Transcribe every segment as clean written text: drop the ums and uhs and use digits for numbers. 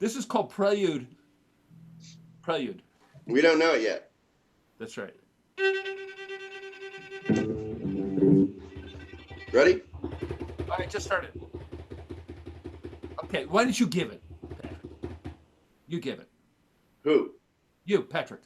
This is called Prelude. Prelude. We don't know it yet. That's right. Ready? All right, just started. Okay, why did you give it? Patrick? You give it. Who? You, Patrick.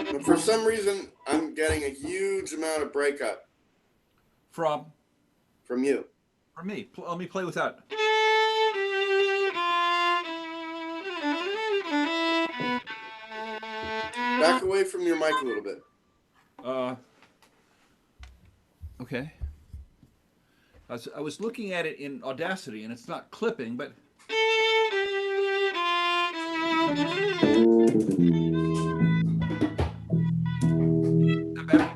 And for some reason, I'm getting a huge amount of breakup From from you. me. Let me play without. Back away from your mic a little bit. Uh, okay. I was looking at it in Audacity, and it's not clipping, but is that better?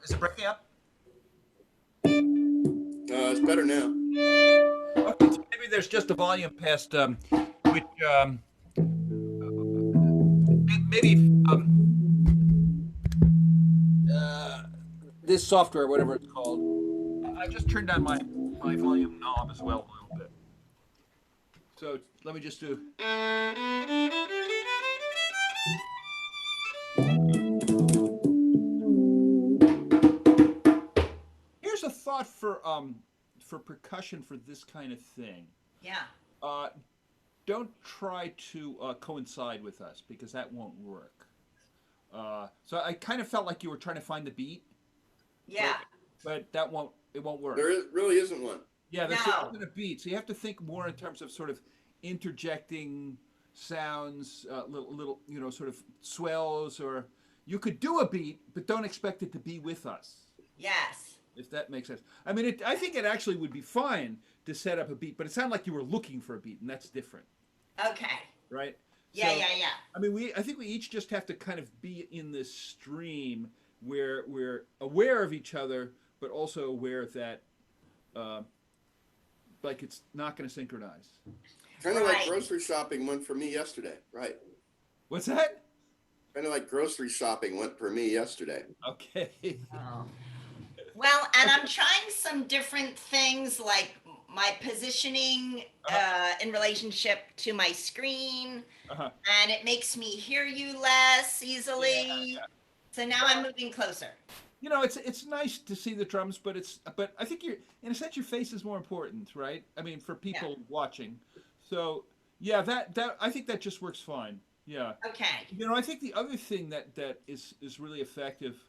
Is it breaking up? It's better now. Okay, so maybe there's just a volume past which maybe this software, whatever it's called. I just turned down my volume knob as well a little bit. So let me just do. Here's a thought for percussion for this kind of thing. Yeah. Uh, don't try to coincide with us because that won't work. So I kind of felt like you were trying to find the beat, Yeah. but that won't it won't work. Really isn't one. Yeah, there's No. isn't a beat, so you have to think more in terms of sort of interjecting sounds, little sort of swells, or you could do a beat, but don't expect it to be with us. Yes. If that makes sense. I mean, I think it actually would be fine to set up a beat, but it sounded like you were looking for a beat, and that's different, Okay. right? Yeah, So, yeah, yeah. I mean, I think we each just have to kind of be in this stream where we're aware of each other, but also aware that, like, it's not going to synchronize. Kind of like Right. grocery shopping went for me yesterday. Right. What's that? Kind of like grocery shopping went for me yesterday. Okay. Oh. Well, and I'm trying some different things like my positioning in relationship to my screen, Uh-huh. and it makes me hear you less easily. Yeah. So now I'm moving closer. You know, it's nice to see the drums, but I think you're in a sense your face is more important, right? I mean, for people watching. So yeah, that I think that just works fine. Yeah. Okay. You know, I think the other thing that is really effective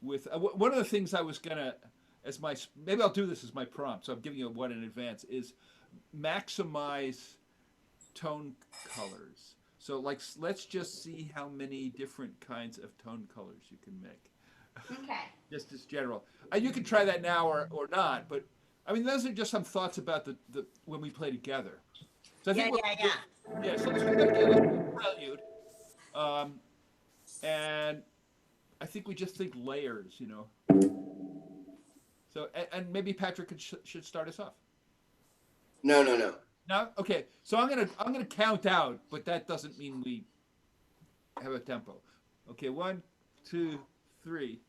with one of the things I was gonna as my maybe I'll do this as my prompt. So I'm giving you one in advance. Is maximize tone colors. So like let's just see how many different kinds of tone colors you can make. Okay. Just as general. You can try that now or not, but I mean those are just some thoughts about the when we play together. So I Yeah, think yeah, yeah. yeah. So let's do that again. Prelude. And I think we just think layers, you know. So and maybe Patrick should start us off. No, no, no. No, okay. So I'm gonna count out, but that doesn't mean we have a tempo. Okay, 1, 2, 3.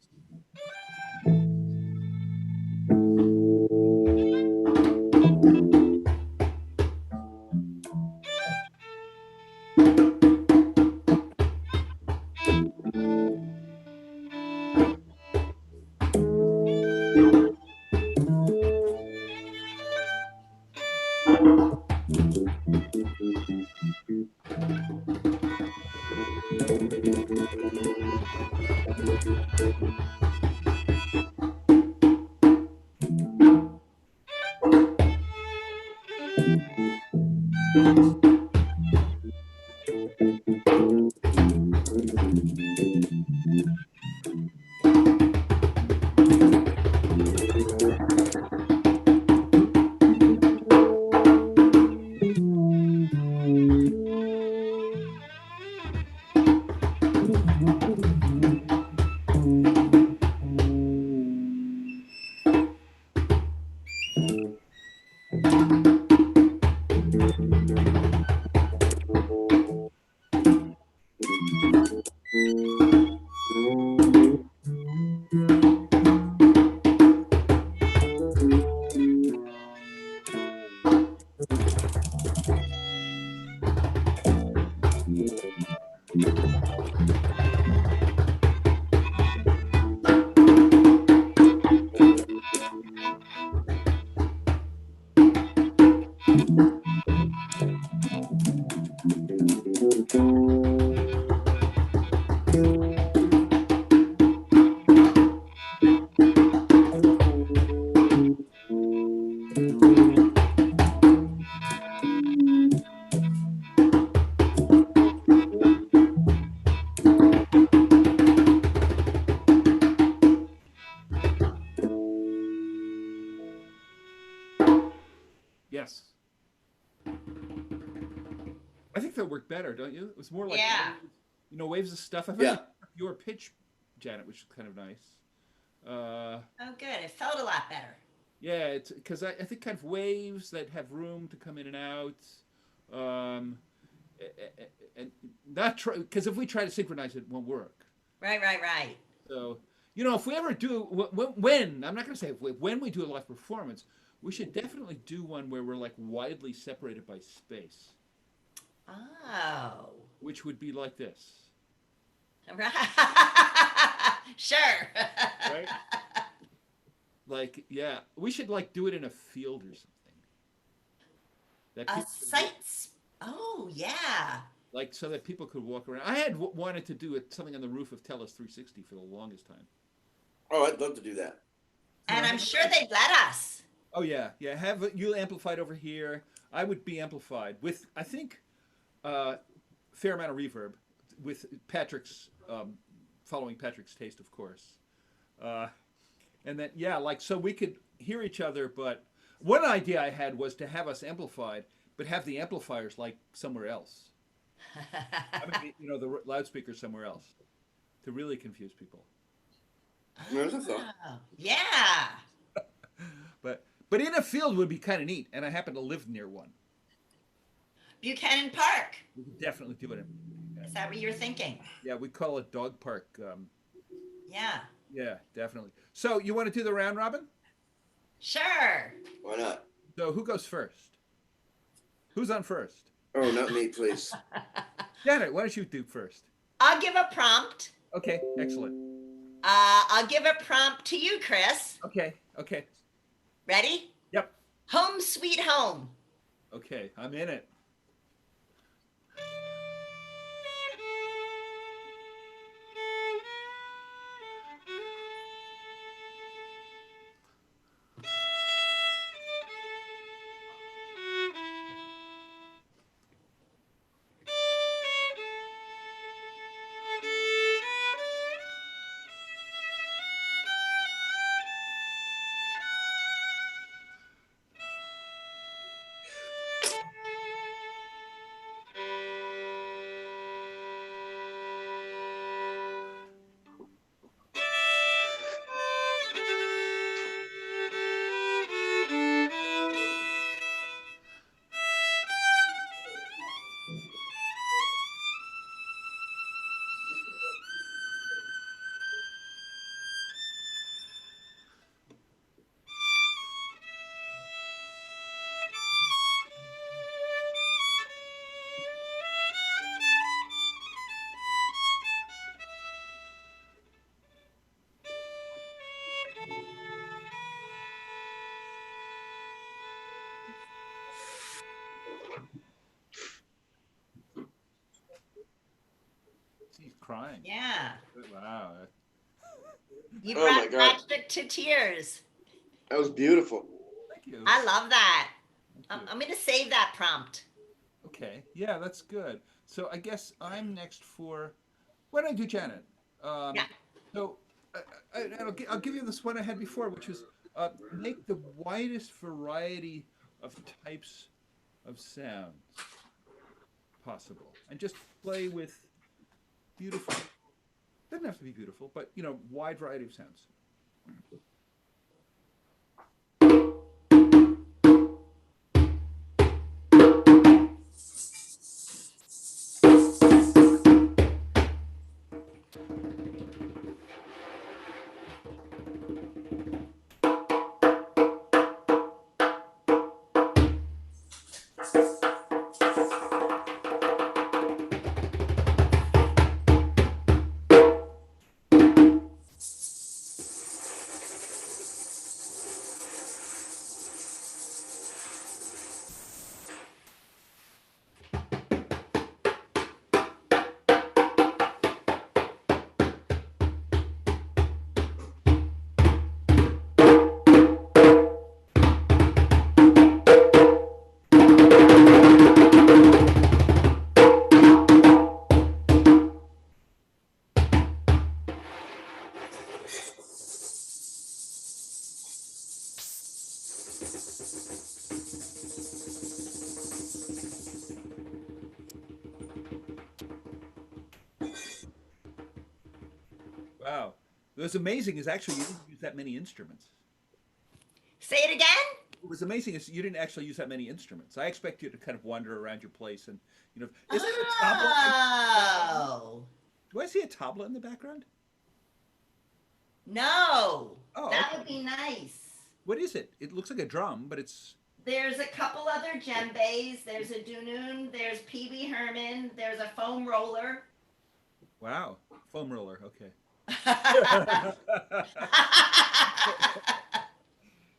Yes. I think that worked better, don't you? It was more like Yeah. waves, you know, waves of stuff. I Yeah. think your pitch, Janet, which is kind of nice. Oh, good. It felt a lot better. Yeah, it's because I think kind of waves that have room to come in and out, and not try because if we try to synchronize it, it won't work. Right, right, right. So you know, if we ever do when I'm not going to say when we do a live performance, we should definitely do one where we're like widely separated by space, Oh. which would be like this, Right. Sure. right? Like yeah, we should like do it in a field or something. That people could Sights. Oh, yeah. like so that people could walk around. I had wanted to do it something on the roof of Telus 360 for the longest time. Oh, I'd love to do that. And I'm sure they'd let us. Oh yeah, yeah. Have you amplified over here? I would be amplified with I think fair amount of reverb with Patrick's following Patrick's taste, of course. And then yeah, like so we could hear each other. But one idea I had was to have us amplified, but have the amplifiers like somewhere else. I mean, you know, the loudspeakers somewhere else to really confuse people. There's a thought. Oh, yeah. But in a field would be kind of neat, and I happen to live near one. Buchanan Park. We could definitely do it. Is that what you're thinking? Yeah, we call it dog park. Yeah. Yeah, definitely. So you want to do the round robin? Sure. Why not? So who goes first? Who's on first? Oh, not me, please. Janet, why don't you do first? I'll give a prompt. Okay, excellent. I'll give a prompt to you, Chris. Okay, okay. Ready? Yep. Home sweet home. Okay, I'm in it. He's crying. Yeah. Wow. You Oh my brought God. Patrick to tears. That was beautiful. Thank you. I love that. Thank you. I'm going to save that prompt. Okay. Yeah, that's good. So I guess I'm next for. Why don't I do Janet? Yeah. So I'll give you this one I had before, which was make the widest variety of types of sounds possible, and just play with beautiful. Doesn't have to be beautiful, but wide variety of sounds. Wow. What's amazing is actually you didn't use that many instruments. Say it again? What was amazing is you didn't actually use that many instruments. I expect you to kind of wander around your place and, is that a tabla? Oh. Do I see a tabla in the background? No. Oh, That okay. would be nice. What is it? It looks like a drum, but it's. There's a couple other djembes. There's a dunoon. There's Pee Wee Herman. There's a foam roller. Wow. Foam roller. Okay.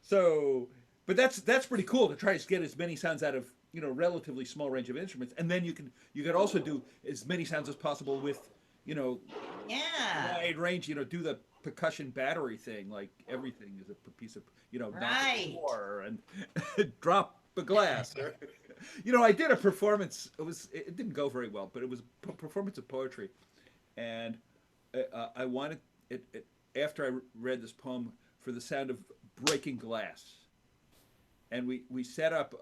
So, but that's pretty cool to try to get as many sounds out of relatively small range of instruments, and then you can also do as many sounds as possible with Yeah. wide range. Do the percussion battery thing, like everything is a piece of knock the Right. floor and drop a glass. I did a performance. It didn't go very well, but it was a performance of poetry, and I wanted it after I read this poem for the sound of breaking glass, and we set up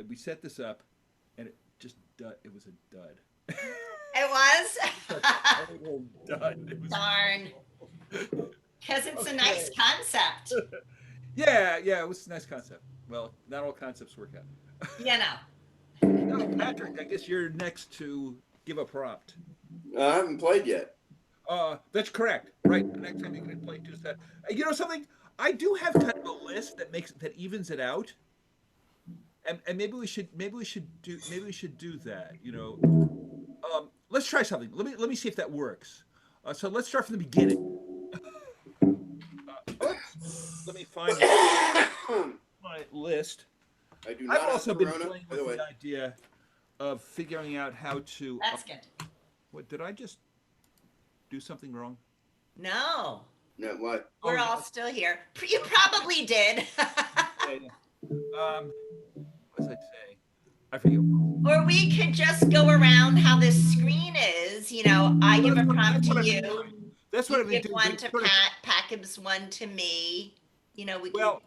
we set this up, and it was a dud. It was? Total dud. It was, Darn. Because it's a nice concept. yeah, it was a nice concept. Well, not all concepts work out. You know. No, Patrick, I guess you're next to give a prompt. I haven't played yet. That's correct. Right. The next time you can play just that. You know something? I do have kind of a list that evens it out. And maybe we should do that. Let's try something. Let me see if that works. So let's start from the beginning. Let me find my list. I do not I've have also been Corona, playing by the with way. the idea of figuring out how to. That's good. What did I just do something wrong? No. No, what? We're Oh, all no. still here. You probably did. What was I saying? I forget. Or we could just go around how this screen is. I give a prompt to you. That's what You I've been give doing. one It's to sort of- Pat. Pat gives one to me. We could. Well,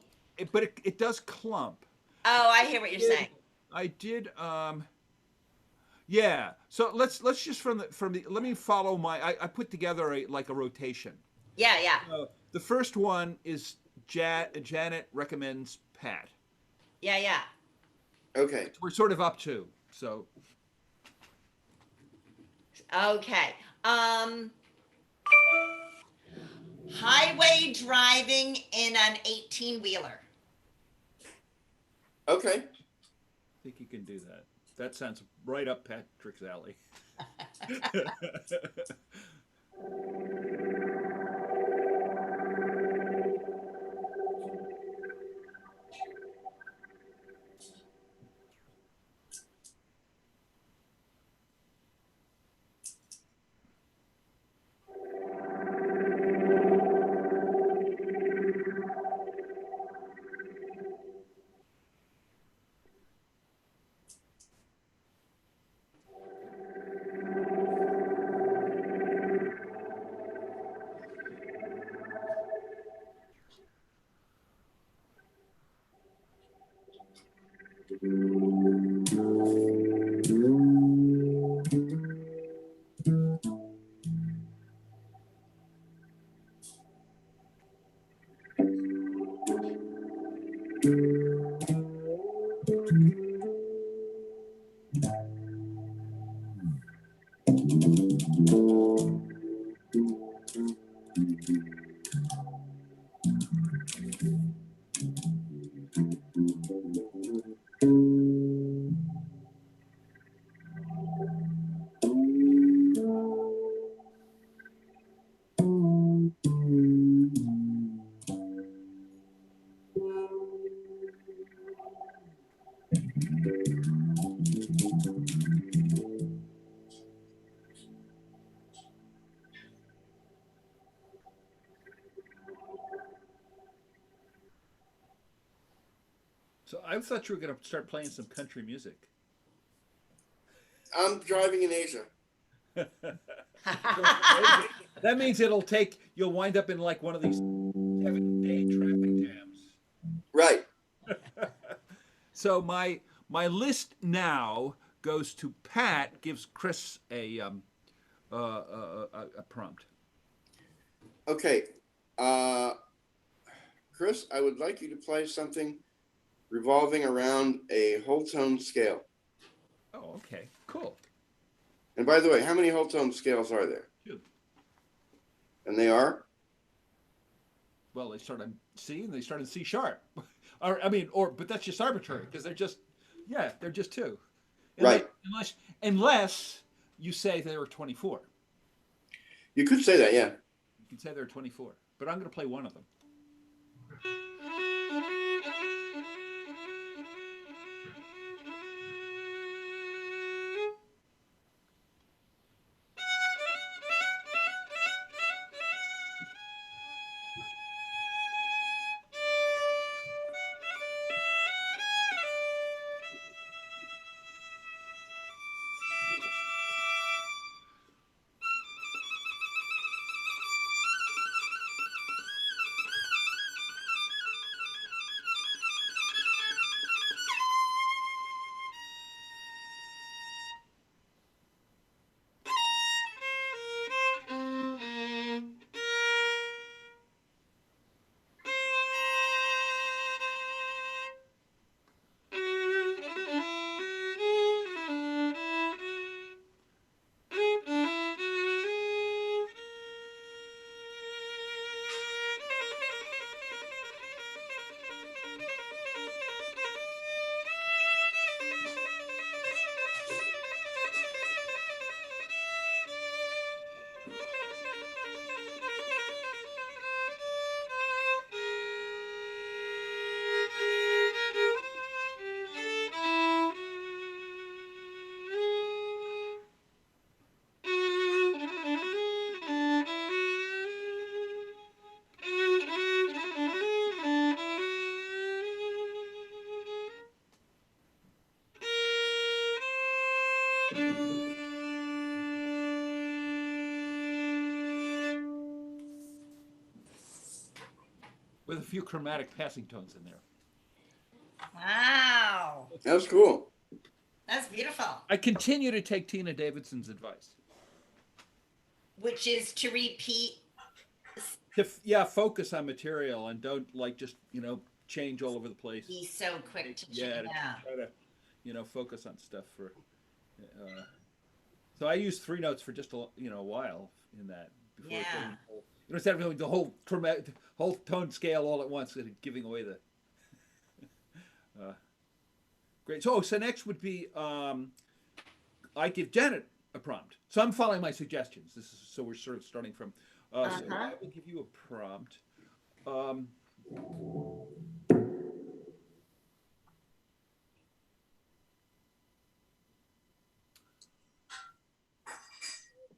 but it does clump. Oh, I hear what you're saying. I did. Yeah. So let's just from the. Let me follow I put together a rotation. Yeah. The first one is Janet recommends Pat. Yeah. Okay. We're sort of up to so. Okay. Highway driving in an 18-wheeler. Okay. I think you can do that. That sounds right up Patrick's alley. So I thought you were going to start playing some country music. I'm driving in Asia. That means you'll wind up in like one of these 7-day traffic jams. Right. So my list now goes to Pat, gives Chris a prompt. Okay. Chris, I would like you to play something revolving around a whole tone scale. Oh, okay, cool. And by the way, how many whole tone scales are there? 2. And they are? Well, they start on C and they start in C sharp, but that's just arbitrary because they're just 2. Right. Unless you say there are 24. You could say that, yeah. You can say there are 24, but I'm going to play one of them. With a few chromatic passing tones in there. Wow. That was cool. That's beautiful. I continue to take Tina Davidson's advice. Which is to repeat. Focus on material and don't just change all over the place. Be so quick to change. Yeah. Try to focus on stuff for. So I use 3 notes for just a while in that. Before instead of doing the whole tone scale all at once, giving away the. Great. So next would be I give Janet a prompt. So I'm following my suggestions. So we're sort of starting from. So I will give you a prompt.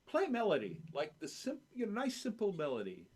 Play a melody, like the nice simple melody.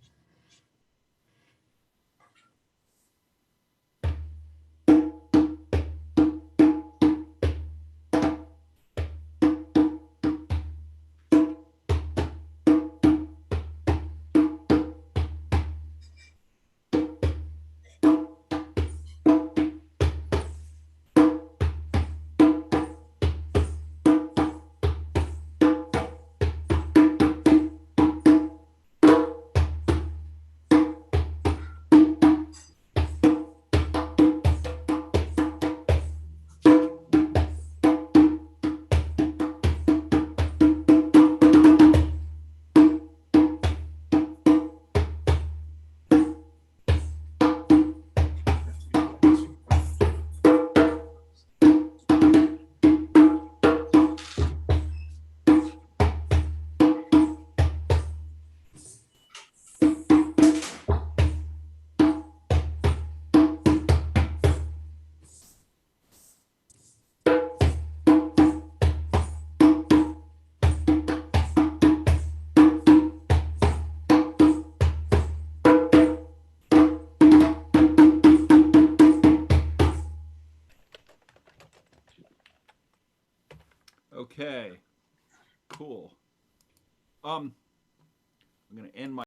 Okay. Cool. I'm gonna end my